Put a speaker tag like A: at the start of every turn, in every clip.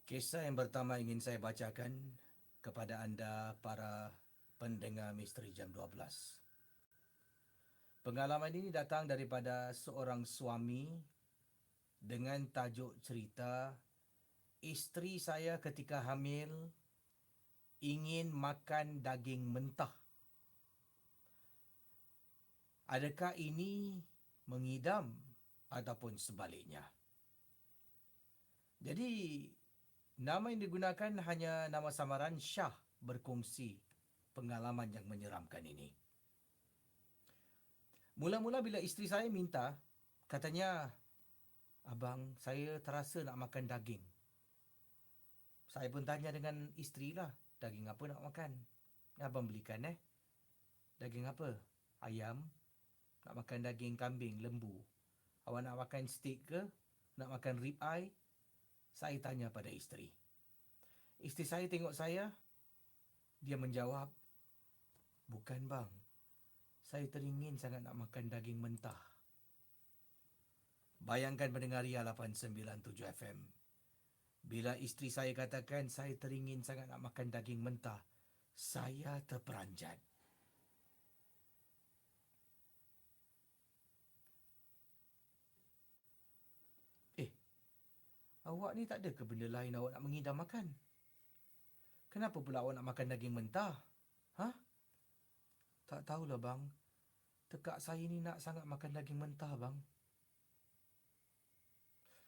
A: Kisah yang pertama ingin saya bacakan kepada anda para pendengar Misteri Jam 12. Pengalaman ini datang daripada seorang suami dengan tajuk cerita isteri saya ketika hamil ingin makan daging mentah. Adakah ini mengidam ataupun sebaliknya? Jadi, nama yang digunakan hanya nama samaran Syah berkongsi pengalaman yang menyeramkan ini. Mula-mula bila isteri saya minta, katanya, "Abang, saya terasa nak makan daging." Saya pun tanya dengan isteri lah, "Daging apa nak makan?" "Abang belikan Daging apa?" "Ayam." "Nak makan daging kambing, lembu?" "Awak nak makan steak ke? Nak makan rib eye?" Saya tanya pada isteri. Isteri saya tengok saya, dia menjawab, "Bukan bang, saya teringin sangat nak makan daging mentah." Bayangkan pendengar Ria 897 FM. Bila isteri saya katakan saya teringin sangat nak makan daging mentah, saya terperanjat. "Eh, awak ni tak ada ke benda lain awak nak mengidam makan? Kenapa pula awak nak makan daging mentah? Ha?" "Tak tahulah bang, tekak saya ni nak sangat makan daging mentah bang."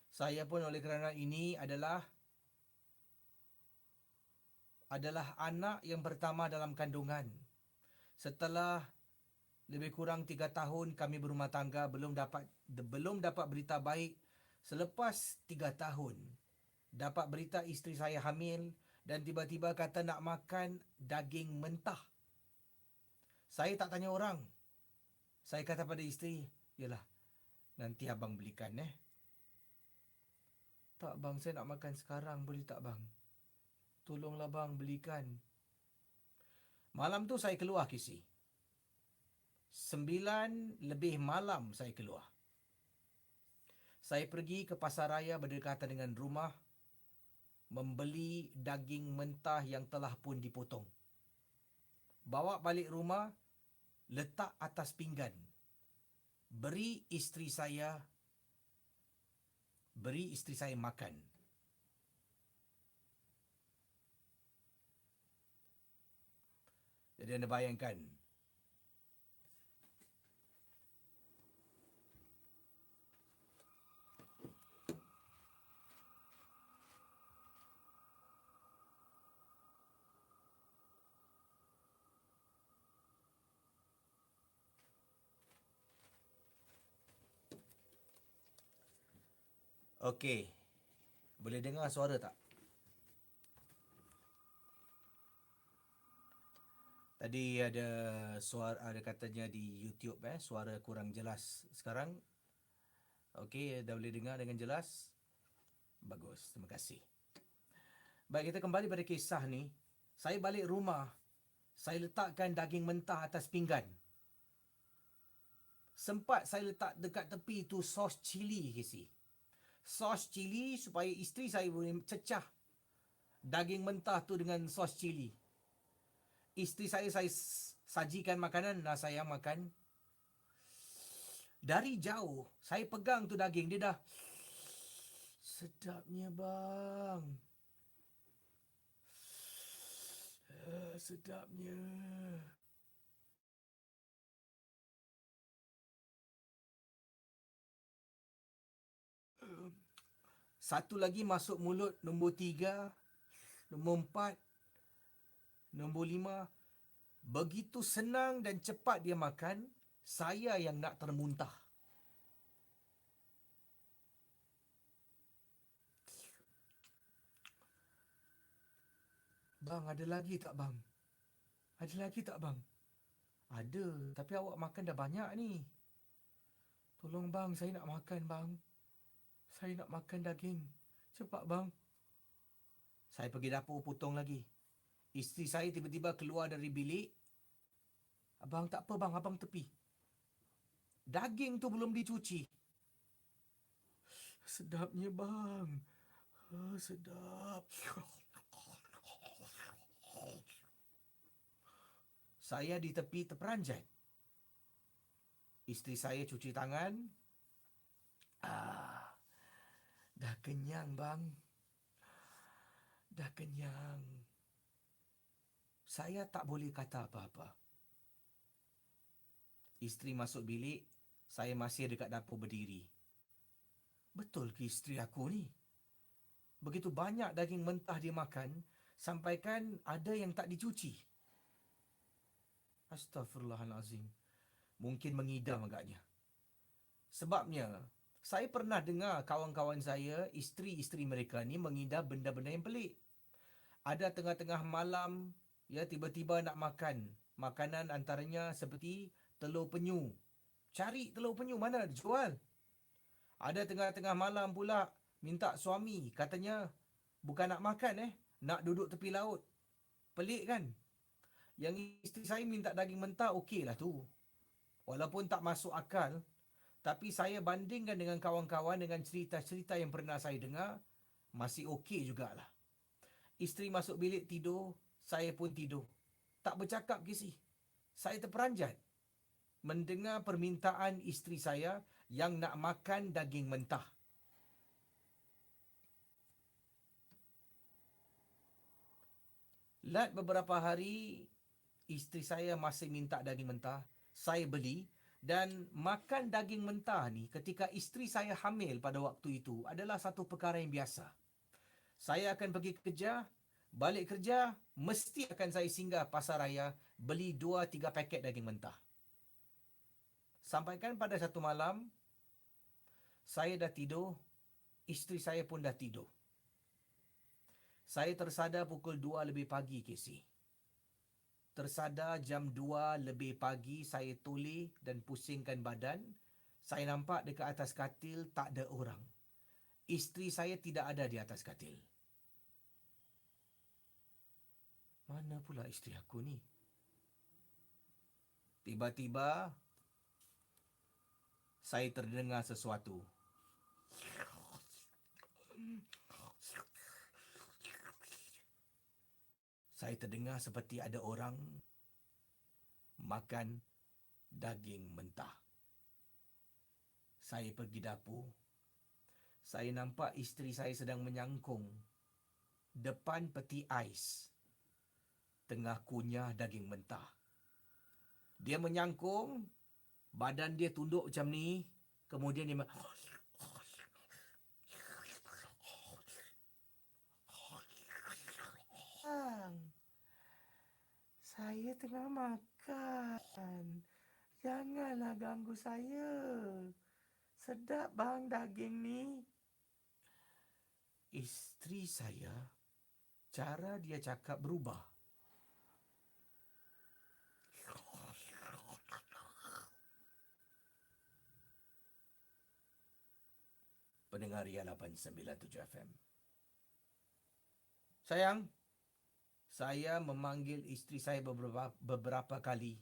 A: Saya pun oleh kerana ini adalah anak yang pertama dalam kandungan. Setelah lebih kurang 3 tahun kami berumah tangga, belum dapat berita baik. Selepas 3 tahun dapat berita isteri saya hamil dan tiba-tiba kata nak makan daging mentah. Saya tak tanya orang. Saya kata pada isteri, "Yalah, nanti abang belikan." "Tak bang, saya nak makan sekarang, boleh tak bang? Tolonglah bang, belikan." Malam tu saya keluar kisi. 9 lebih malam saya keluar. Saya pergi ke pasar raya berdekatan dengan rumah, membeli daging mentah yang telah pun dipotong. Bawa balik rumah, letak atas pinggan. Beri isteri saya makan. Jadi anda bayangkan, okey, boleh dengar suara tak? Tadi ada suara, ada katanya di YouTube suara kurang jelas. Sekarang okey, dah boleh dengar dengan jelas? Bagus, terima kasih. Baik, kita kembali pada kisah ni. Saya balik rumah, saya letakkan daging mentah atas pinggan. Sempat saya letak dekat tepi tu sos cili kisi. Sos cili supaya isteri saya boleh cecah daging mentah tu dengan sos cili. Isteri saya sajikan makanan, saya makan. Dari jauh, saya pegang tu daging, dia dah sedapnya bang. Sedapnya. Satu lagi masuk mulut, nombor 3, nombor 4, nombor 5. Begitu senang dan cepat dia makan, saya yang nak termuntah. "Bang, ada lagi tak bang? Ada lagi tak bang?" "Ada, tapi awak makan dah banyak ni. Tolong bang, saya nak makan bang. Saya nak makan daging. Cepat bang." Saya pergi dapur potong lagi. Isteri saya tiba-tiba keluar dari bilik. "Abang, tak apa bang, abang tepi. Daging tu belum dicuci." "Sedapnya bang. Sedap. Saya di tepi terperanjat. Isteri saya cuci tangan. Ah, dah kenyang bang. Dah kenyang. Saya tak boleh kata apa-apa. Isteri masuk bilik, saya masih dekat dapur berdiri. Betul ke isteri aku ni? Begitu banyak daging mentah dia makan, sampaikan ada yang tak dicuci. Astaghfirullahalazim. Mungkin mengidam agaknya. Sebabnya, saya pernah dengar kawan-kawan saya, isteri-isteri mereka ni mengidam benda-benda yang pelik. Ada tengah-tengah malam, ya tiba-tiba nak makan. Makanan antaranya seperti telur penyu. Cari telur penyu mana dijual. Ada tengah-tengah malam pula minta suami, katanya bukan nak makan nak duduk tepi laut. Pelik kan? Yang isteri saya minta daging mentah, okeylah tu. Walaupun tak masuk akal, tapi saya bandingkan dengan kawan-kawan dengan cerita-cerita yang pernah saya dengar, masih okey jugalah. Isteri masuk bilik tidur, saya pun tidur. Tak bercakap kisih. Saya terperanjat mendengar permintaan isteri saya yang nak makan daging mentah. Lat beberapa hari, isteri saya masih minta daging mentah. Saya beli dan makan daging mentah ni ketika isteri saya hamil pada waktu itu adalah satu perkara yang biasa. Saya akan pergi kerja, balik kerja, mesti akan saya singgah pasar raya, beli 2-3 paket daging mentah. Sampaikan pada satu malam, saya dah tidur, isteri saya pun dah tidur. Saya tersadar pukul 2 lebih pagi, Casey. Tersadar jam 2 lebih pagi, saya toleh dan pusingkan badan. Saya nampak dekat atas katil tak ada orang. Isteri saya tidak ada di atas katil. Mana pula isteri aku ni? Tiba-tiba, saya terdengar sesuatu. Saya terdengar seperti ada orang makan daging mentah. Saya pergi dapur. Saya nampak isteri saya sedang menyangkung depan peti ais, tengah kunyah daging mentah. Dia menyangkung, badan dia tunduk macam ni, kemudian dia saya tengah makan. Janganlah ganggu saya. Sedap bang daging ni. Isteri saya, cara dia cakap berubah. Pendengar Ria 897 FM. Sayang, saya memanggil isteri saya beberapa kali.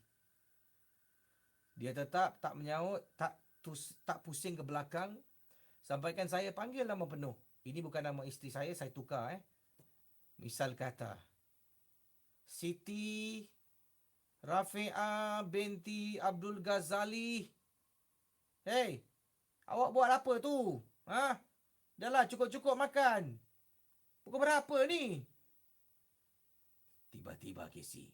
A: Dia tetap tak menyaut, tak pusing ke belakang. Sampaikan saya panggil nama penuh. Ini bukan nama isteri saya tukar. Misal kata, Siti Rafi'ah binti Abdul Ghazali. Hey, awak buat apa tu? Dah lah, cukup-cukup makan. Pukul berapa ni? Tiba-tiba, Casey.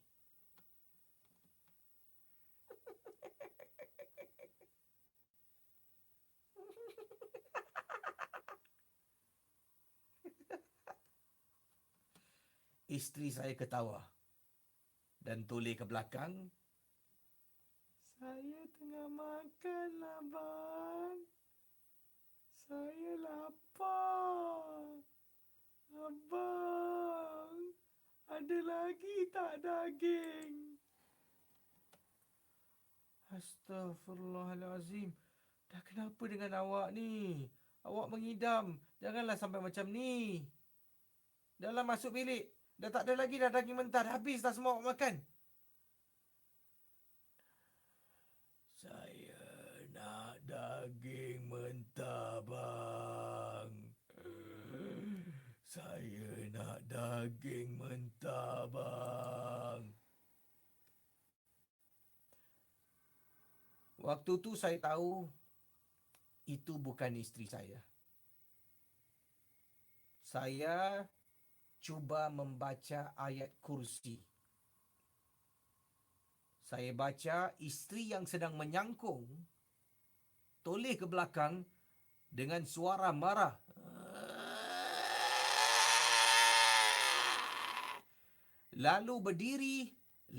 A: Isteri saya ketawa dan toleh ke belakang. Saya tengah makan lah bang. Saya lapar. Abang, ada lagi tak daging? Astaghfirullahalazim. Dah kenapa dengan awak ni? Awak mengidam. Janganlah sampai macam ni. Dah lah masuk bilik. Dah tak ada lagi dah daging mentah. Dah habis dah semua awak makan. Saya nak daging mentah bang. daging mentah, bang. Waktu tu saya tahu itu bukan isteri saya. Saya cuba membaca ayat kursi. Saya baca isteri yang sedang menyangkung toleh ke belakang dengan suara marah. Lalu berdiri,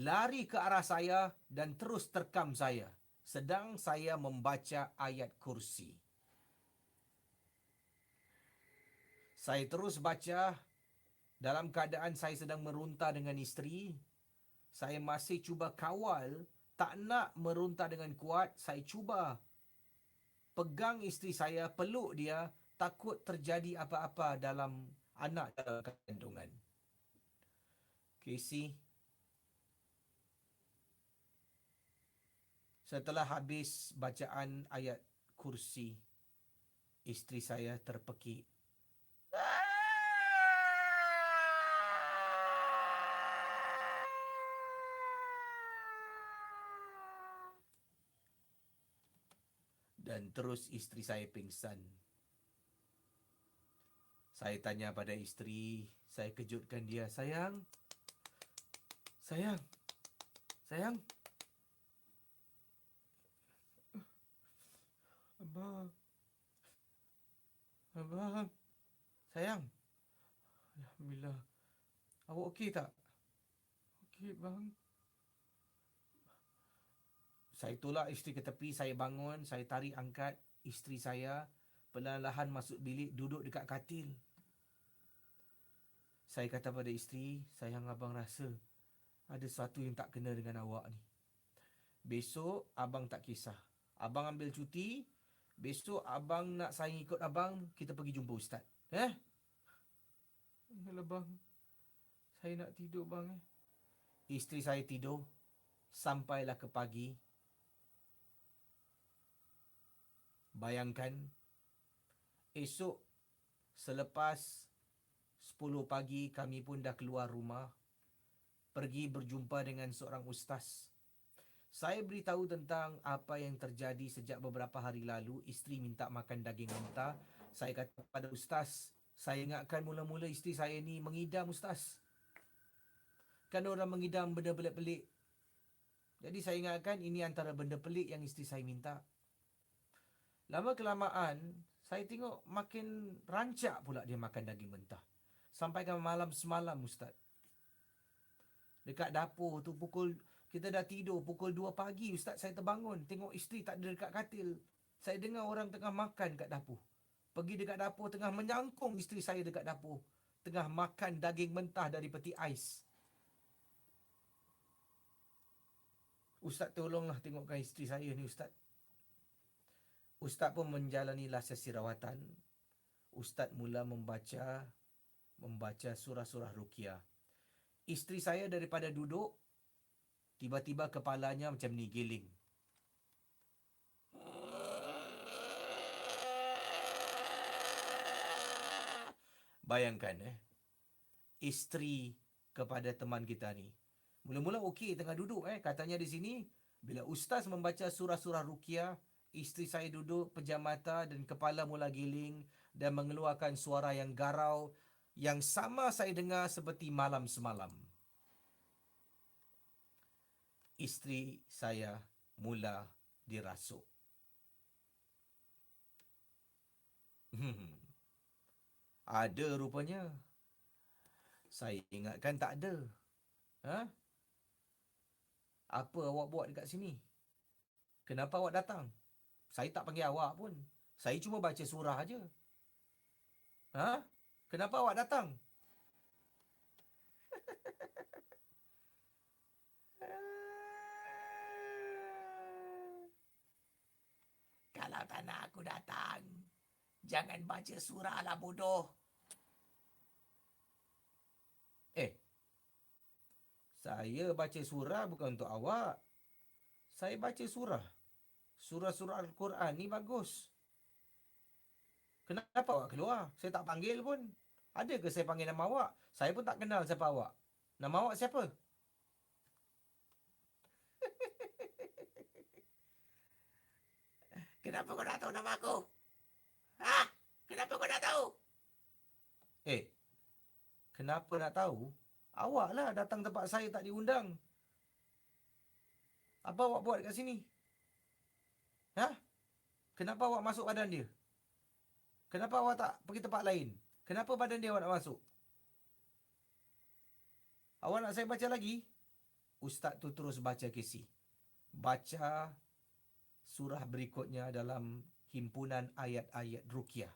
A: lari ke arah saya dan terus terkam saya sedang saya membaca ayat kursi. Saya terus baca dalam keadaan saya sedang meronta dengan isteri. Saya masih cuba kawal, tak nak meronta dengan kuat. Saya cuba pegang isteri saya, peluk dia, takut terjadi apa-apa dalam anak dalam kandungan. Casey, setelah habis bacaan ayat kursi, isteri saya terpekik. Dan terus isteri saya pingsan. Saya tanya pada isteri, saya kejutkan dia, sayang, sayang, sayang. Abang, abang, sayang. Alhamdulillah. Awak okey tak? Okey, bang. Saya tolak isteri ke tepi, saya bangun, saya tarik angkat isteri saya, perlahan-lahan masuk bilik, duduk dekat katil. Saya kata pada isteri, sayang, abang rasa ada sesuatu yang tak kena dengan awak ni. Besok abang tak kisah. Abang ambil cuti, besok abang nak saya ikut abang, kita pergi jumpa ustaz. Yalah bang, saya nak tidur bang. Isteri saya tidur sampailah ke pagi. Bayangkan, esok selepas 10 pagi kami pun dah keluar rumah, pergi berjumpa dengan seorang ustaz. Saya beritahu tentang apa yang terjadi sejak beberapa hari lalu. Isteri minta makan daging mentah. Saya kata pada ustaz, saya ingatkan mula-mula isteri saya ni mengidam ustaz. Kan orang mengidam benda pelik-pelik. Jadi saya ingatkan ini antara benda pelik yang isteri saya minta. Lama kelamaan, saya tengok makin rancak pula dia makan daging mentah. Sampai ke malam semalam ustaz. Dekat dapur tu kita dah tidur pukul 2 pagi ustaz, saya terbangun. Tengok isteri tak ada dekat katil. Saya dengar orang tengah makan kat dapur. Pergi dekat dapur, tengah menyangkung isteri saya dekat dapur. Tengah makan daging mentah dari peti ais. Ustaz tolonglah tengokkan isteri saya ni ustaz. Ustaz pun menjalanilah sesi rawatan. Ustaz mula membaca surah-surah ruqyah. Isteri saya daripada duduk, tiba-tiba kepalanya macam ni giling. Bayangkan isteri kepada teman kita ni. Mula-mula okey tengah duduk katanya di sini bila ustaz membaca surah-surah ruqyah, isteri saya duduk pejam mata dan kepala mula giling dan mengeluarkan suara yang garau yang sama saya dengar seperti malam semalam. Isteri saya mula dirasuk. Ada rupanya. Saya ingatkan tak ada. Apa awak buat dekat sini? Kenapa awak datang? Saya tak panggil awak pun. Saya cuma baca surah aja. Kenapa awak datang? Kalau tak nak aku datang, jangan baca surah lah bodoh. Saya baca surah bukan untuk awak. Saya baca surah. Surah-surah Al-Quran ni bagus. Kenapa awak keluar? Saya tak panggil pun. Ada ke saya panggil nama awak? Saya pun tak kenal siapa awak. Nama awak siapa? Kenapa kau nak tahu nama aku? Hah? Kenapa kau nak tahu? Eh, kenapa nak tahu? Awak lah datang tempat saya tak diundang. Apa awak buat kat sini? Hah? Kenapa awak masuk badan dia? Kenapa awak tak pergi tempat lain? Kenapa badan dia awak nak masuk? Awak nak saya baca lagi? Ustaz tu terus baca Casey. Baca surah berikutnya dalam himpunan ayat-ayat Ruqyah.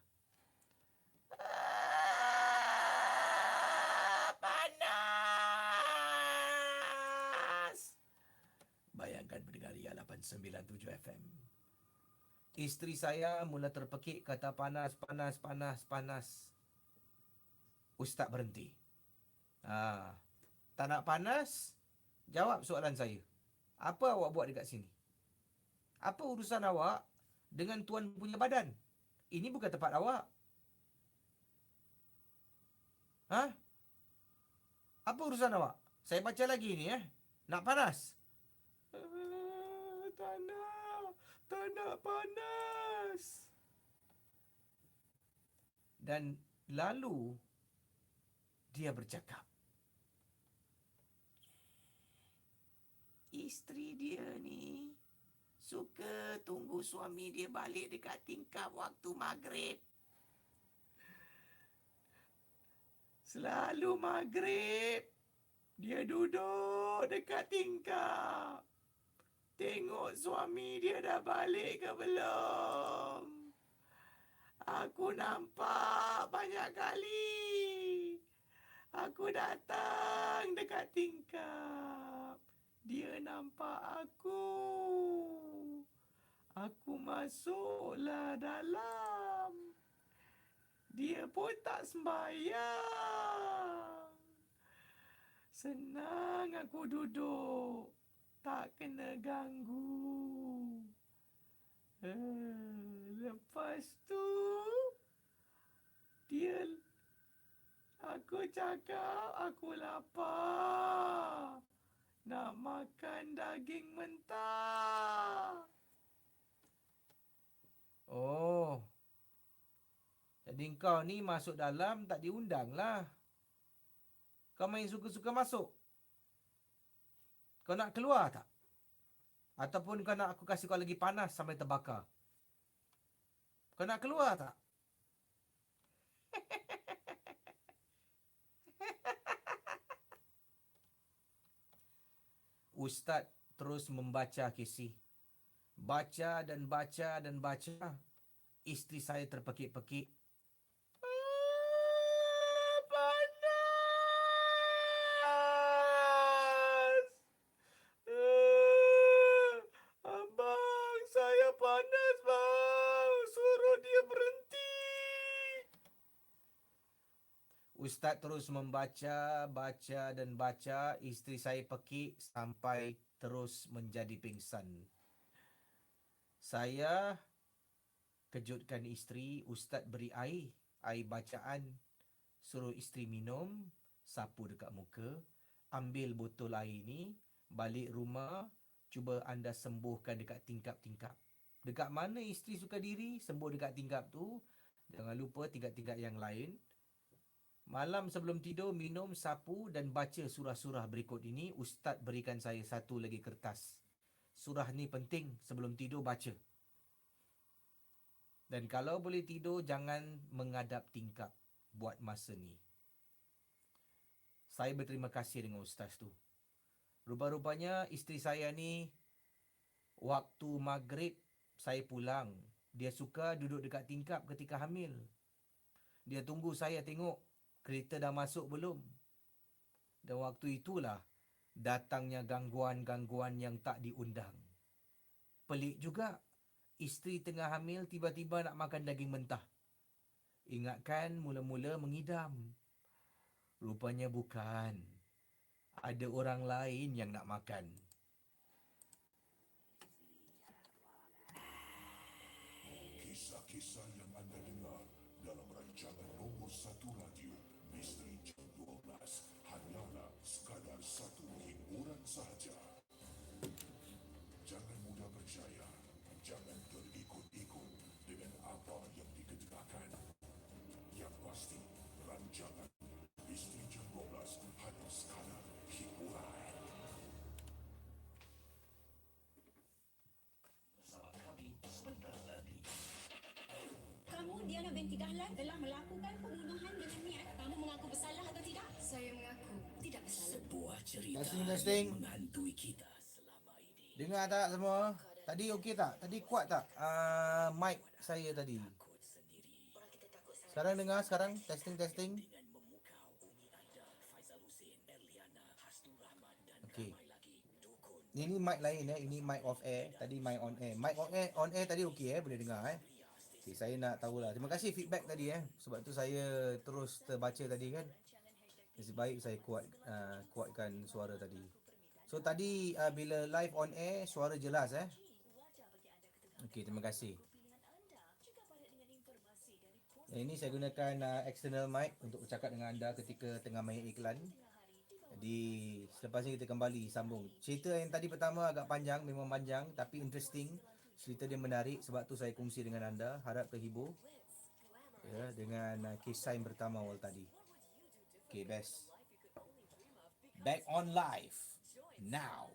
A: Panas! Bayangkan pendengar Ria 897 FM. Isteri saya mula terpekik kata panas, panas, panas, panas. Ustaz berhenti. Tak nak panas? Jawab soalan saya. Apa awak buat dekat sini? Apa urusan awak dengan tuan punya badan? Ini bukan tempat awak. Hah? Apa urusan awak? Saya baca lagi ni Nak panas? Tak nak panas. Dan lalu dia bercakap. Isteri dia ni suka tunggu suami dia balik dekat tingkap waktu maghrib. Selalu maghrib, dia duduk dekat tingkap. Tengok suami dia dah balik ke belum. Aku nampak banyak kali. Aku datang dekat tingkap. Dia nampak aku. Aku masuklah dalam. Dia pun tak sembahyang. Senang aku duduk. Tak kena ganggu. Lepas tu, aku cakap aku lapar. Nak makan daging mentah. Oh, jadi kau ni masuk dalam tak diundang lah. Kau main suka-suka masuk. Kau nak keluar tak? Ataupun kau nak aku kasih kau lagi panas sampai terbakar? Kau nak keluar tak? Ustaz terus membaca Casey. Baca dan baca dan baca. Isteri saya terpekik-pekik. Panas! Abang, saya panas bang. Suruh dia berhenti. Ustaz terus membaca, baca dan baca. Isteri saya pekik sampai terus menjadi pingsan. Saya kejutkan isteri. Ustaz beri air bacaan. Suruh isteri minum, sapu dekat muka. Ambil botol air ni, balik rumah, cuba anda sembuhkan dekat tingkap-tingkap. Dekat mana isteri suka diri, sembuh dekat tingkap tu. Jangan lupa tingkap-tingkap yang lain. Malam sebelum tidur, minum, sapu dan baca surah-surah berikut ini. Ustaz berikan saya satu lagi kertas. Surah ni penting, sebelum tidur baca. Dan kalau boleh tidur, jangan menghadap tingkap buat masa ni. Saya berterima kasih dengan ustaz tu. Rupa-rupanya isteri saya ni, waktu maghrib saya pulang, dia suka duduk dekat tingkap ketika hamil. Dia tunggu saya tengok kereta dah masuk belum. Dan waktu itulah datangnya gangguan-gangguan yang tak diundang. Pelik juga, isteri tengah hamil tiba-tiba nak makan daging mentah. Ingatkan mula-mula mengidam. Rupanya bukan. Ada orang lain yang nak makan.
B: Kisah-kisah yang anda dengar Dalam rancangan nombor 1 radio, Misteri Jam 12, hanyalah sekadar satu hiburan sahaja. Jangan mudah percaya, jangan terikut-ikut dengan apa yang dikemukakan. Yang pasti, rancangan Misteri Jam 12 hanya sekadar hiburan. Bersama kami sebentar lagi.
C: Kamu, Diana binti Dahlan, telah melakukan pembunuhan dengan niat. Kamu mengaku bersalah atau tidak?
D: Saya mengaku tidak bersalah.
E: Sebuah cerita
A: Testing.
E: yang menghantui kita selama ini.
A: Dengar tak semua? Tadi okey tak? Tadi kuat tak? Mic saya tadi.
E: Takut sendiri
D: Orang kita takut sangat.
A: Sekarang dengar sekarang? Testing.
E: dengan memukau Umi Anda, Faizal Hussein, Erliana, Hasnur Rahman dan
A: Okey.
E: ramai lagi. Dukun.
A: Ini mic lain ini mic off air. Tadi mic on air. Mic on air tadi okey boleh dengar Okey, saya nak tahulah. Terima kasih feedback tadi sebab tu saya terus terbaca tadi kan. Nasib baik saya kuatkan suara tadi. So tadi bila live on air suara jelas Okey, terima kasih. Yang ini saya gunakan external mic untuk bercakap dengan anda ketika tengah main iklan. Jadi selepas ni kita kembali sambung. Cerita yang tadi pertama agak panjang, memang panjang tapi interesting. Cerita dia menarik sebab tu saya kongsi dengan anda. Harap terhibur dengan kisah yang pertama awal tadi. Okay, best. Back on live now.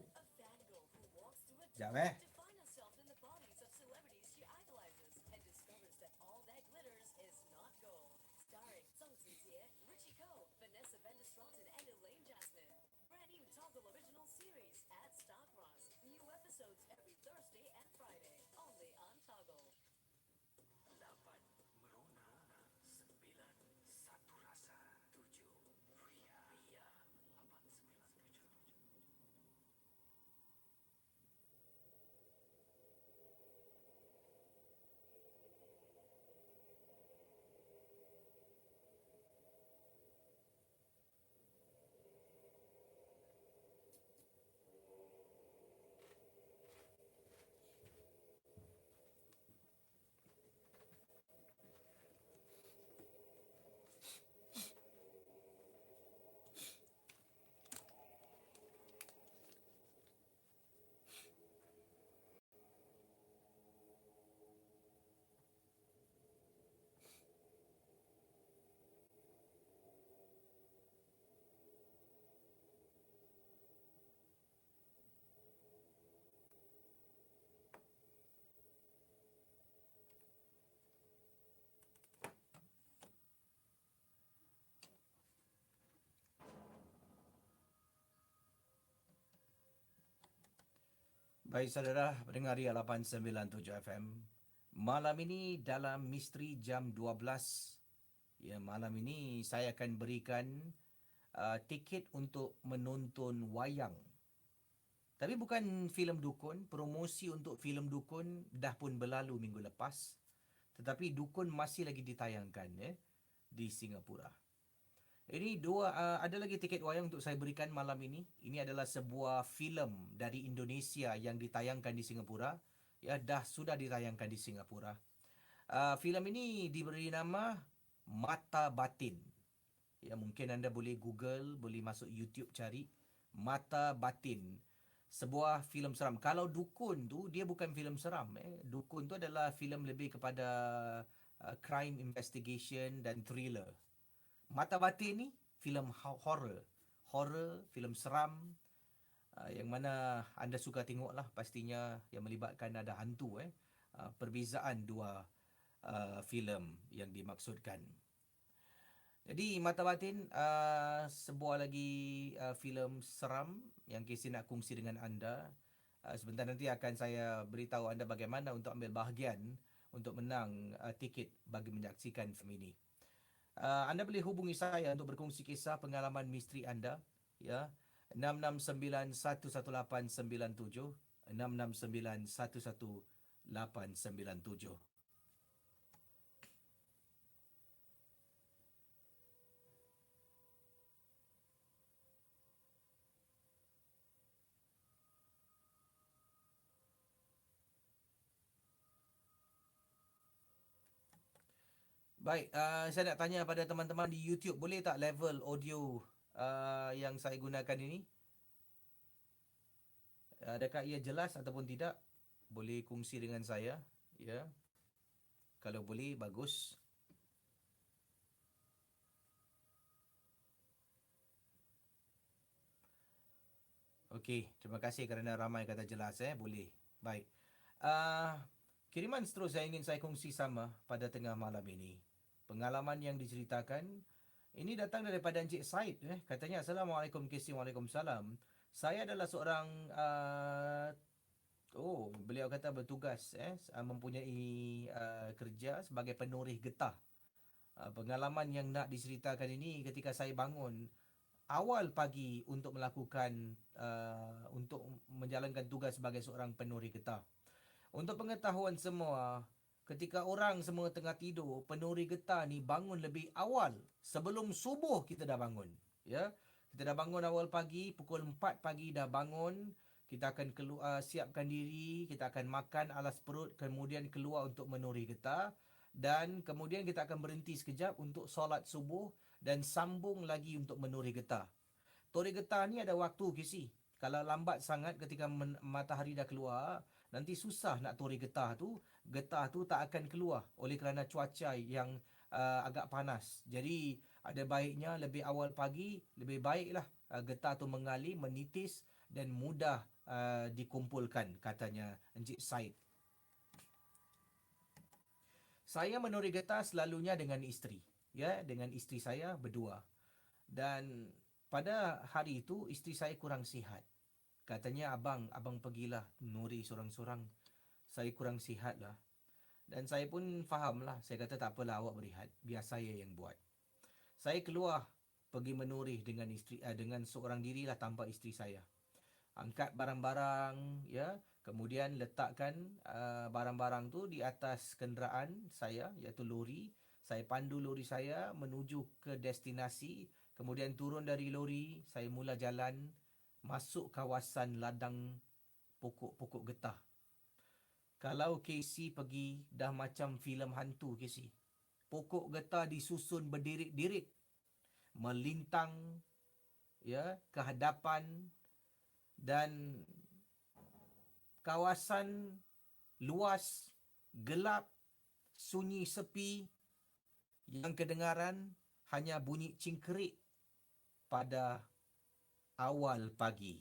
A: Sekejap Baik saudara, pendengar Ria 897 FM. Malam ini dalam Misteri Jam 12. Ya, malam ini saya akan berikan tiket untuk menonton wayang. Tapi bukan filem dukun, promosi untuk filem dukun dah pun berlalu minggu lepas. Tetapi dukun masih lagi ditayangkan di Singapura. Ini ada lagi tiket wayang untuk saya berikan malam ini. Ini adalah sebuah filem dari Indonesia yang ditayangkan di Singapura. Ya, sudah ditayangkan di Singapura. Filem ini diberi nama Mata Batin. Ya, mungkin anda boleh Google, boleh masuk YouTube cari Mata Batin. Sebuah filem seram. Kalau dukun tu dia bukan filem seram. Dukun tu adalah filem lebih kepada crime investigation dan thriller. Mata Batin ni filem horror, filem seram yang mana anda suka tengok lah pastinya yang melibatkan ada hantu perbezaan dua filem yang dimaksudkan. Jadi Mata Batin sebuah lagi filem seram yang Casey nak kongsi dengan anda. Sebentar nanti akan saya beritahu anda bagaimana untuk ambil bahagian untuk menang tiket bagi menyaksikan film ini. Anda boleh hubungi saya untuk berkongsi kisah pengalaman misteri anda ya 669-11897 669-11897. Baik, saya nak tanya pada teman-teman di YouTube, boleh tak level audio yang saya gunakan ini? Adakah ia jelas ataupun tidak? Boleh kongsi dengan saya, ya. Kalau boleh, bagus. Okey, terima kasih kerana ramai kata jelas, boleh. Baik. Uh, Kiriman seterusnya ingin saya kongsi sama pada tengah malam ini. Pengalaman yang diceritakan ini datang daripada Encik Said. Katanya, Assalamualaikum KC. Waalaikumsalam. Saya adalah seorang beliau kata bertugas mempunyai kerja sebagai penoreh getah. Pengalaman yang nak diceritakan ini ketika saya bangun awal pagi untuk melakukan untuk menjalankan tugas sebagai seorang penoreh getah. Untuk pengetahuan semua, ketika orang semua tengah tidur, penoreh getah ni bangun lebih awal. Sebelum subuh kita dah bangun. Ya, kita dah bangun awal pagi, pukul 4 pagi dah bangun. Kita akan keluar, siapkan diri, kita akan makan alas perut, kemudian keluar untuk menoreh getah. Dan kemudian kita akan berhenti sekejap untuk solat subuh dan sambung lagi untuk menoreh getah. Toreh getah ni ada waktu KC. Kalau lambat sangat ketika matahari dah keluar, nanti susah nak toreh getah tu. Getah tu tak akan keluar oleh kerana cuaca yang agak panas. Jadi ada baiknya lebih awal pagi, lebih baiklah getah tu mengalir, menitis dan mudah dikumpulkan, katanya Encik Said. Saya menoreh getah selalunya dengan isteri. Ya, dengan isteri saya berdua. Dan pada hari itu isteri saya kurang sihat. Katanya, abang pergilah nuri sorang-sorang. Saya kurang sihat lah. Dan saya pun faham lah. Saya kata tak apalah, awak berehat. Biar saya yang buat. Saya keluar pergi menuri dengan isteri, dengan seorang diri lah tanpa isteri saya. Angkat barang-barang, ya. Kemudian letakkan barang-barang tu di atas kenderaan saya, iaitu lori. Saya pandu lori saya menuju ke destinasi. Kemudian turun dari lori, saya mula jalan masuk kawasan ladang pokok-pokok getah. Kalau KC pergi, dah macam filem hantu KC. Pokok getah disusun berdirit-dirit, melintang ya ke hadapan, dan kawasan luas, gelap, sunyi sepi. Yang kedengaran hanya bunyi cingkerik pada awal pagi.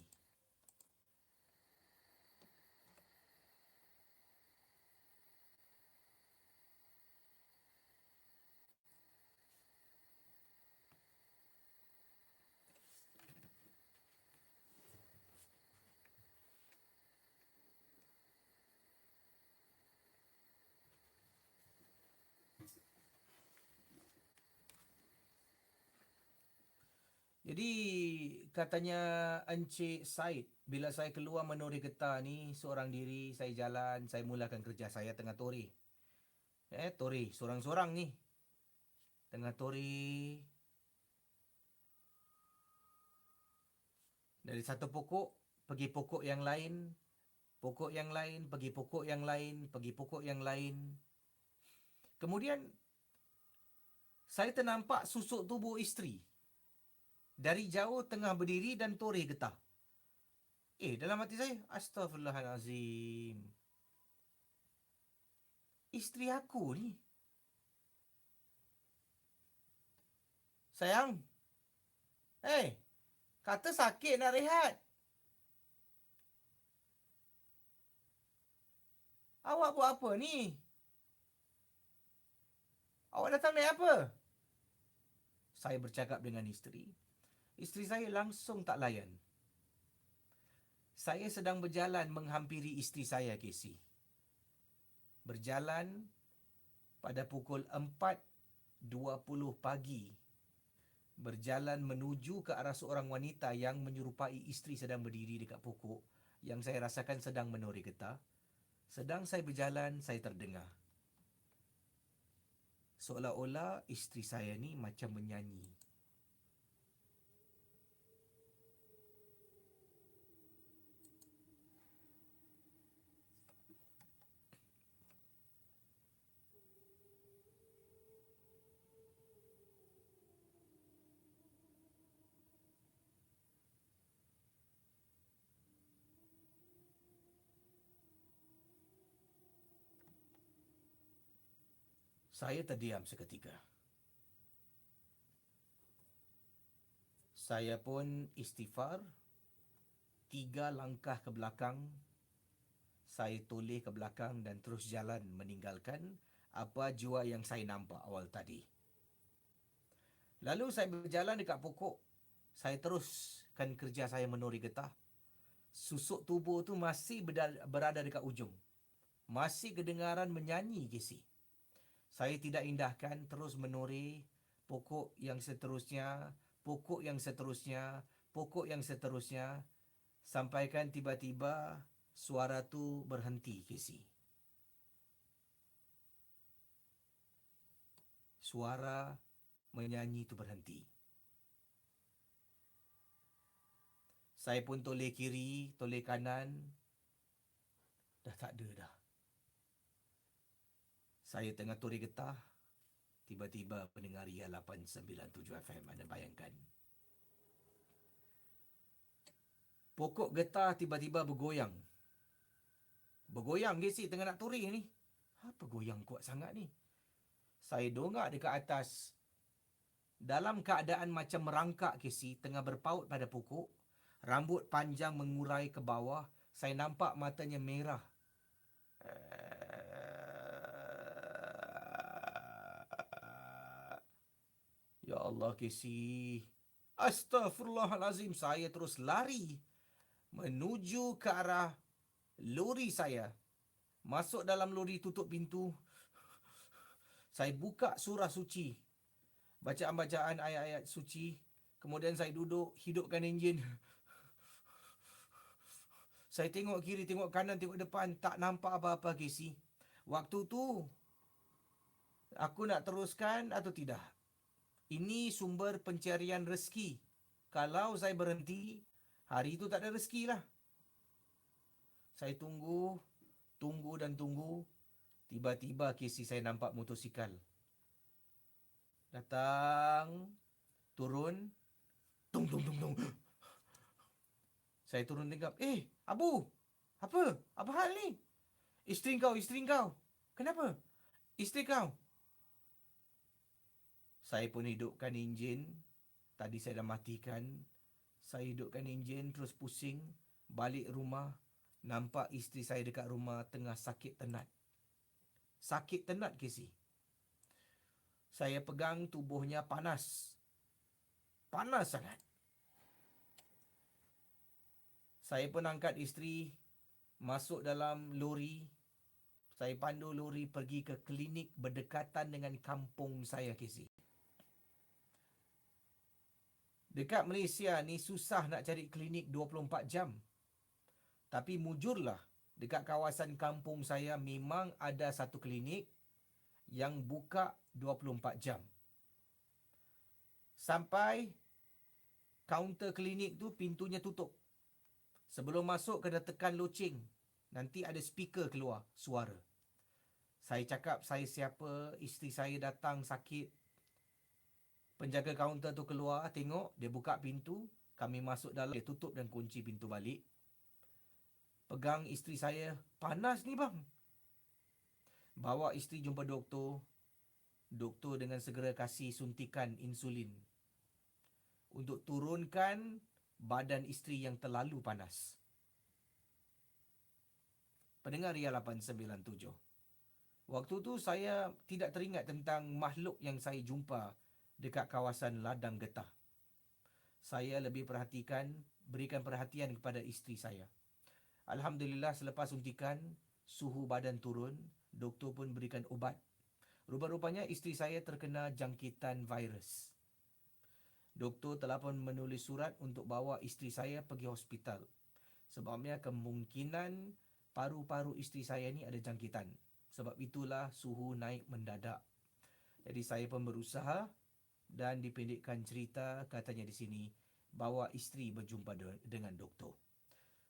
A: Jadi katanya Encik Said, bila saya keluar menoreh getah ni seorang diri, saya jalan, saya mulakan kerja saya tengah toreh. Toreh sorang-sorang ni. Tengah toreh. Dari satu pokok pergi pokok yang lain, pokok yang lain pergi pokok yang lain, pergi pokok yang lain. Kemudian saya ternampak susuk tubuh isteri. Dari jauh tengah berdiri dan toreh getah. Dalam hati saya, astaghfirullahalazim. Isteri aku ni. Sayang. Kata sakit nak rehat. Awak buat apa ni? Awak datang naik apa? Saya bercakap dengan isteri. Isteri saya langsung tak layan. Saya sedang berjalan menghampiri isteri saya, Casey. Berjalan pada pukul 4.20 pagi. Berjalan menuju ke arah seorang wanita yang menyerupai isteri sedang berdiri dekat pokok yang saya rasakan sedang menoreh getah. Sedang saya berjalan, saya terdengar. Seolah-olah isteri saya ni macam menyanyi. Saya terdiam seketika. Saya pun istighfar, 3 langkah ke belakang. Saya toleh ke belakang dan terus jalan meninggalkan apa jua yang saya nampak awal tadi. Lalu saya berjalan dekat pokok. Saya teruskan kerja saya menuri getah. Susuk tubuh tu masih berada dekat ujung. Masih kedengaran menyanyi Casey. Saya tidak indahkan, terus menuri pokok yang seterusnya, pokok yang seterusnya, pokok yang seterusnya, sampaikan tiba-tiba suara tu berhenti, Casey. Suara menyanyi tu berhenti. Saya pun toleh kiri, toleh kanan. Dah tak ada dah. Saya tengah turi getah, tiba-tiba pendengar Ria 897 FM. Anda bayangkan. Pokok getah tiba-tiba bergoyang. Bergoyang Casey tengah nak turi ni. Apa goyang kuat sangat ni? Saya dongak dekat atas. Dalam keadaan macam merangkak Casey, tengah berpaut pada pokok. Rambut panjang mengurai ke bawah. Saya nampak matanya merah. Ya Allah Casey. Astaghfirullahalazim. Saya terus lari menuju ke arah lori saya. Masuk dalam lori, tutup pintu. Saya buka surah suci. Bacaan-bacaan ayat-ayat suci. Kemudian saya duduk, hidupkan enjin. Saya tengok kiri, tengok kanan, tengok depan. Tak nampak apa-apa Casey. Waktu tu, aku nak teruskan atau tidak? Ini sumber pencarian rezeki. Kalau saya berhenti, hari itu tak ada rezeki lah. Saya tunggu dan tunggu. Tiba-tiba Casey saya nampak motosikal. Datang, turun. Tung, tung, tung, tung. Saya turun tengok. Abu, apa? Apa hal ni? Isteri kau. Kenapa? Isteri kau. Saya pun hidupkan enjin. Tadi saya dah matikan. Saya hidupkan enjin, terus pusing. Balik rumah. Nampak isteri saya dekat rumah tengah sakit tenat. Sakit tenat Casey. Saya pegang tubuhnya panas. Panas sangat. Saya pun angkat isteri, masuk dalam lori. Saya pandu lori pergi ke klinik berdekatan dengan kampung saya Casey. Dekat Malaysia ni susah nak cari klinik 24 jam. Tapi mujurlah, dekat kawasan kampung saya memang ada satu klinik yang buka 24 jam. Sampai kaunter klinik tu pintunya tutup. Sebelum masuk kena tekan loceng. Nanti ada speaker keluar suara. Saya cakap saya siapa, isteri saya datang sakit. Penjaga kaunter tu keluar, tengok, dia buka pintu. Kami masuk dalam, dia tutup dan kunci pintu balik. Pegang isteri saya, panas ni bang. Bawa isteri jumpa doktor. Doktor dengan segera kasih suntikan insulin untuk turunkan badan isteri yang terlalu panas. Pendengar Ria 897. Waktu tu saya tidak teringat tentang makhluk yang saya jumpa dekat kawasan ladang getah. Saya lebih berikan perhatian kepada isteri saya. Alhamdulillah selepas suntikan, suhu badan turun, doktor pun berikan ubat. Rupa-rupanya isteri saya terkena jangkitan virus. Doktor telah pun menulis surat untuk bawa isteri saya pergi hospital. Sebabnya kemungkinan paru-paru isteri saya ni ada jangkitan. Sebab itulah suhu naik mendadak. Jadi saya pun berusaha dan dipendekkan cerita, katanya di sini, bawa isteri berjumpa dengan doktor.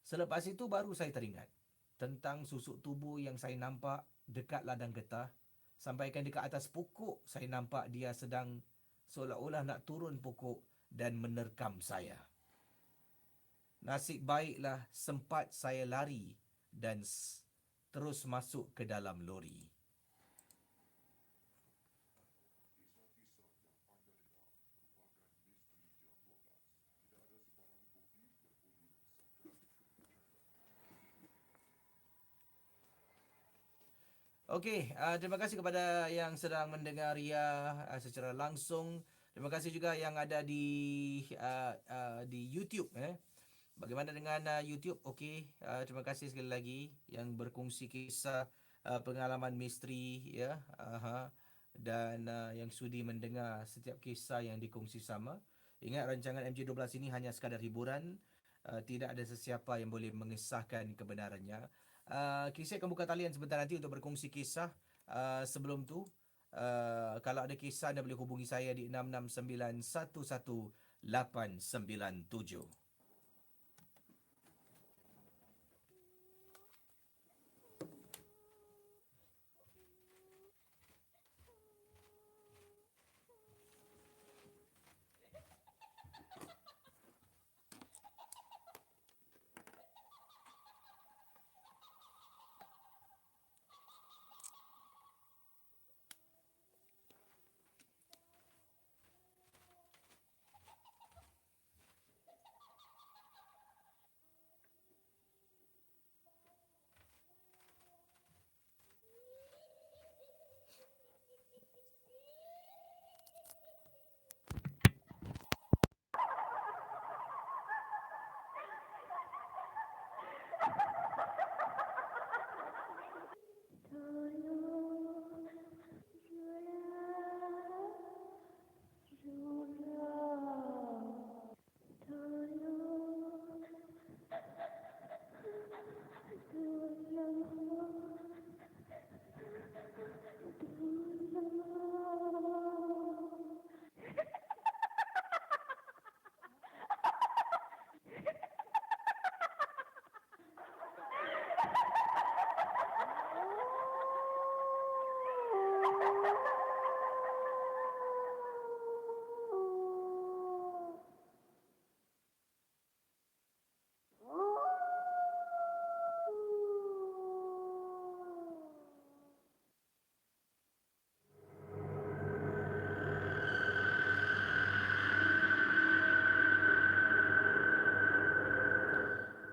A: Selepas itu baru saya teringat tentang susuk tubuh yang saya nampak dekat ladang getah. Sampaikan dekat atas pokok, saya nampak dia sedang seolah-olah nak turun pokok dan menerkam saya. Nasib baiklah sempat saya lari dan terus masuk ke dalam lori. Okey, terima kasih kepada yang sedang mendengar Ria secara langsung. Terima kasih juga yang ada di YouTube. Bagaimana dengan YouTube? Okey, terima kasih sekali lagi yang berkongsi kisah pengalaman misteri ya. Dan yang sudi mendengar setiap kisah yang dikongsi sama. Ingat rancangan MJ12 ini hanya sekadar hiburan. Tidak ada sesiapa yang boleh mengesahkan kebenarannya. Kisah akan buka talian sebentar nanti untuk berkongsi kisah. Sebelum tu, kalau ada kisah anda boleh hubungi saya di 669 11 897.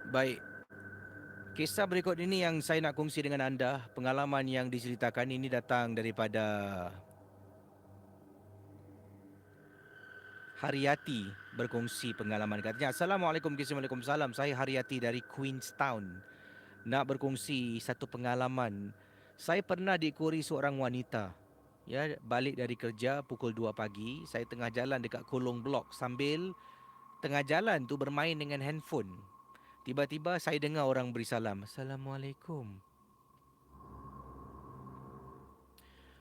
A: Baik, kisah berikut ini yang saya nak kongsi dengan anda. Pengalaman yang diceritakan ini datang daripada Haryati berkongsi pengalaman. Katanya, Assalamualaikum, Waalaikumsalam. Saya Haryati dari Queenstown. Nak berkongsi satu pengalaman. Saya pernah diikuri seorang wanita. Ya, balik dari kerja pukul 2 pagi. Saya tengah jalan dekat kolong blok sambil tengah jalan tu bermain dengan handphone. Tiba-tiba saya dengar orang beri salam. Assalamualaikum.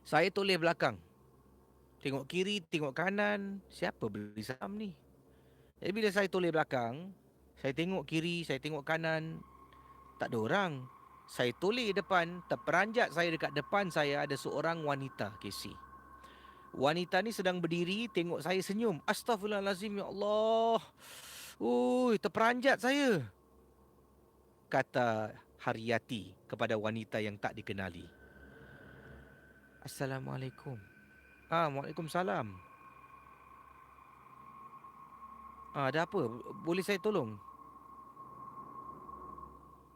A: Saya toleh belakang. Tengok kiri, tengok kanan. Siapa beri salam ni? Jadi bila saya toleh belakang, saya tengok kiri, saya tengok kanan. Tak ada orang. Saya toleh depan, terperanjat saya dekat depan saya ada seorang wanita, Casey. Wanita ni sedang berdiri, tengok saya senyum. Astaghfirullahalazim, ya Allah. Ui, terperanjat saya. Kata Haryati kepada wanita yang tak dikenali. Assalamualaikum. Waalaikumsalam. Ada apa? Boleh saya tolong?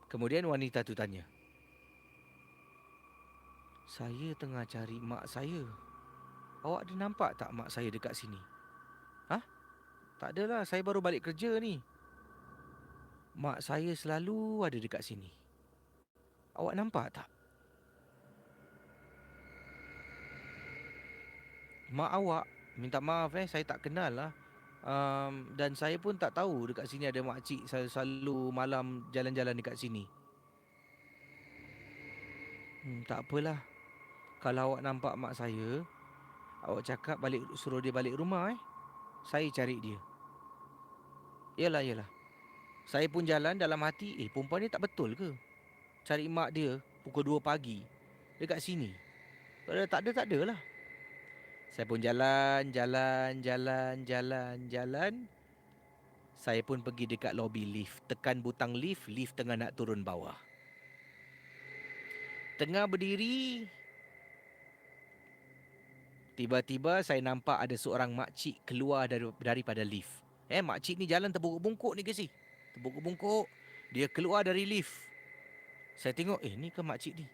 A: Kemudian wanita tu tanya. Saya tengah cari mak saya. Awak ada nampak tak mak saya dekat sini? Tak adalah, saya baru balik kerja ni. Mak saya selalu ada dekat sini. Awak nampak tak? Mak awak, minta maaf saya tak kenal lah. Dan saya pun tak tahu dekat sini ada makcik selalu malam jalan-jalan dekat sini. Tak apalah. Kalau awak nampak mak saya, awak cakap suruh dia balik rumah Saya cari dia. Yalah. Saya pun jalan dalam hati, perempuan ni tak betul ke? Cari mak dia pukul 2 pagi dekat sini. Kalau tak ada lah. Saya pun jalan. Saya pun pergi dekat lobi lift. Tekan butang lift tengah nak turun bawah. Tengah berdiri, tiba-tiba saya nampak ada seorang makcik keluar daripada lift. Makcik ni jalan terbungkuk-bungkuk ni ke si? Terbungkuk-bungkuk. Dia keluar dari lift. Saya tengok, ni ke makcik ni?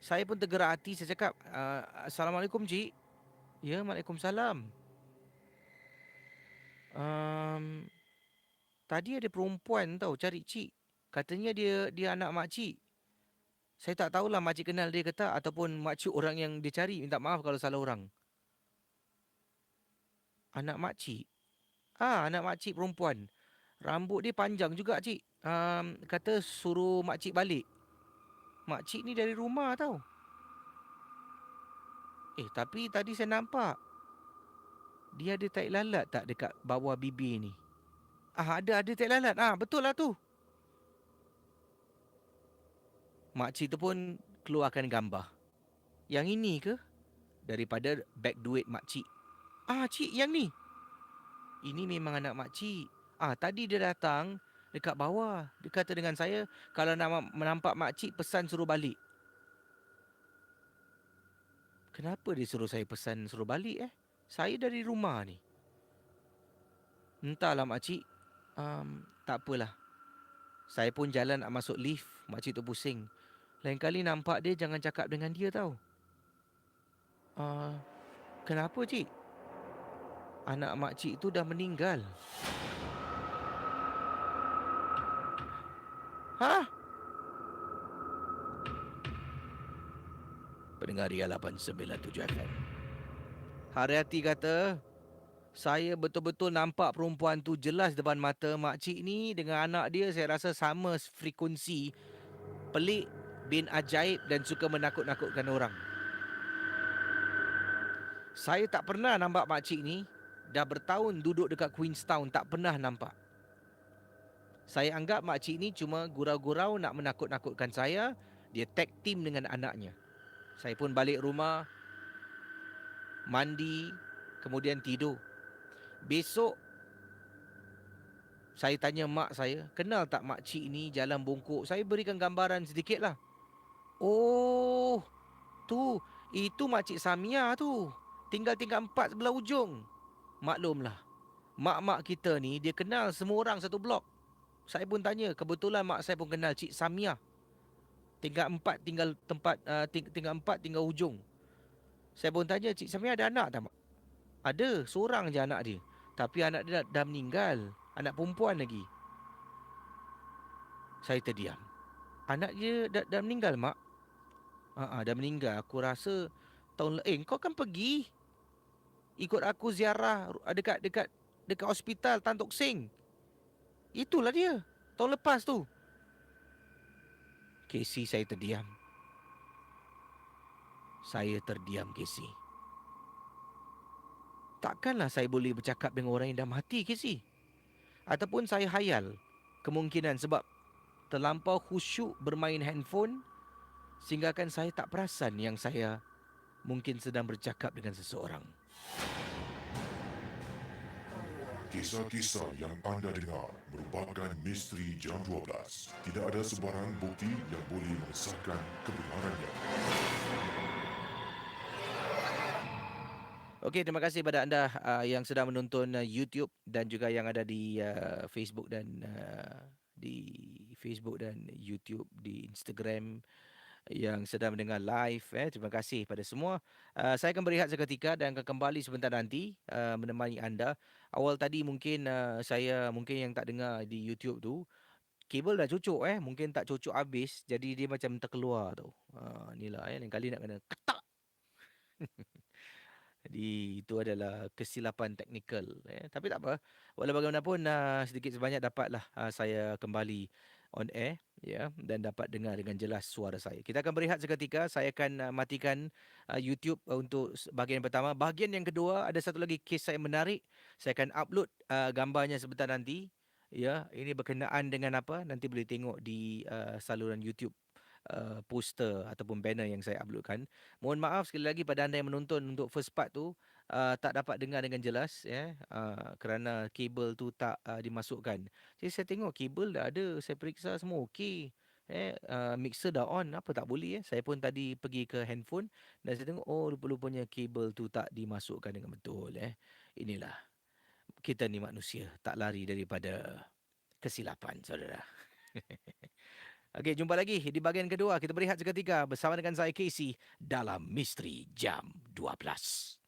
A: Saya pun tergerak hati, saya cakap, "Assalamualaikum cik." "Ya, Waalaikumsalam." "Um, Tadi ada perempuan tau cari cik. Katanya dia anak makcik. Saya tak tahulah makcik kenal dia ke tak ataupun makcik orang yang dia cari. Minta maaf kalau salah orang." "Anak makcik?" Anak makcik perempuan. Rambut dia panjang juga cik. Kata suruh makcik balik. Makcik ni dari rumah tau." Tapi tadi saya nampak. Dia ada tahi lalat tak dekat bawah bibir ni?" Ada tahi lalat. Betul lah tu." Makcik tu pun keluarkan gambar. "Yang ini ke?" Daripada beg duit makcik. Cik, yang ni." "Ini memang anak makcik. Tadi dia datang dekat bawah. Dia kata dengan saya, kalau nak menampak makcik, pesan suruh balik." Kenapa dia suruh saya pesan suruh balik Saya dari rumah ni. "Entahlah makcik. Tak apalah. Saya pun jalan nak masuk lift. Makcik tu pusing. Lain kali nampak dia jangan cakap dengan dia tau." "Kenapa cik?" "Anak makcik tu dah meninggal." Hah? Pendengar Ria 897 FM. Haryati kata, "Saya betul-betul nampak perempuan tu jelas depan mata. Makcik ni dengan anak dia saya rasa sama frekuensi. Pelik, bin ajaib dan suka menakut-nakutkan orang. Saya tak pernah nampak makcik ni. Dah bertahun duduk dekat Queenstown, tak pernah nampak. Saya anggap makcik ni cuma gurau-gurau nak menakut-nakutkan saya. Dia tag team dengan anaknya." Saya pun balik rumah, mandi, kemudian tidur. Besok, saya tanya mak saya, "Kenal tak makcik ni jalan bongkok?" Saya berikan gambaran sedikit lah. "Oh, tu, itu makcik Samia tu. Tinggal tingkat 4 sebelah ujung." Maklumlah, mak-mak kita ni dia kenal semua orang satu blok. Saya pun tanya, kebetulan mak saya pun kenal Cik Samia. Tingkat 4 tinggal tempat tingkat 4 tinggal ujung. Saya pun tanya, "Cik Samia ada anak tak mak?" "Ada, seorang je anak dia. Tapi anak dia dah meninggal. Anak perempuan lagi." Saya terdiam. "Anak dia dah meninggal mak?" Dah meninggal. Aku rasa kau kan pergi ikut aku ziarah dekat hospital Tan Tock Seng. Itulah dia. Tahun lepas tu." Casey, saya terdiam. Saya terdiam, Casey. Takkanlah saya boleh bercakap dengan orang yang dah mati, Casey. Ataupun saya hayal kemungkinan sebab terlampau khusyuk bermain handphone sehinggakan saya tak perasan yang saya mungkin sedang bercakap dengan seseorang.
B: Kisah-kisah yang anda dengar merupakan misteri jam 12. Tidak ada sebarang bukti yang boleh mengesahkan kebenarannya.
A: Okey, terima kasih kepada anda yang sedang menonton YouTube dan juga yang ada di Facebook dan YouTube, di Instagram yang sedang mendengar live. Terima kasih pada semua. Saya akan berehat seketika dan akan kembali sebentar nanti menemani anda. Awal tadi mungkin saya yang tak dengar di YouTube tu, kabel dah cucuk mungkin tak cucuk habis, jadi dia macam terkeluar tu. Inilah lain kali nak kena ketak. Jadi itu adalah kesilapan teknikal. Tapi tak apa. Walau bagaimanapun sedikit sebanyak dapatlah saya kembali on air dan dapat dengar dengan jelas suara saya. Kita akan berehat seketika. Saya akan matikan YouTube untuk bahagian pertama. Bahagian yang kedua ada satu lagi kes saya menarik. Saya akan upload gambarnya sebentar nanti. Ya, ini berkenaan dengan apa? Nanti boleh tengok di saluran YouTube. Poster ataupun banner yang saya uploadkan. Mohon maaf sekali lagi pada anda yang menonton untuk first part tu tak dapat dengar dengan jelas kerana kabel tu tak dimasukkan. Jadi saya tengok kabel dah ada, saya periksa semua okey. Mixer dah on, apa tak boleh Saya pun tadi pergi ke handphone dan saya tengok rupa-rupanya kabel tu tak dimasukkan dengan betul Inilah kita ni manusia, tak lari daripada kesilapan, saudara. Okey, jumpa lagi di bahagian kedua. Kita berehat seketika bersama dengan saya Casey dalam Misteri Jam 12.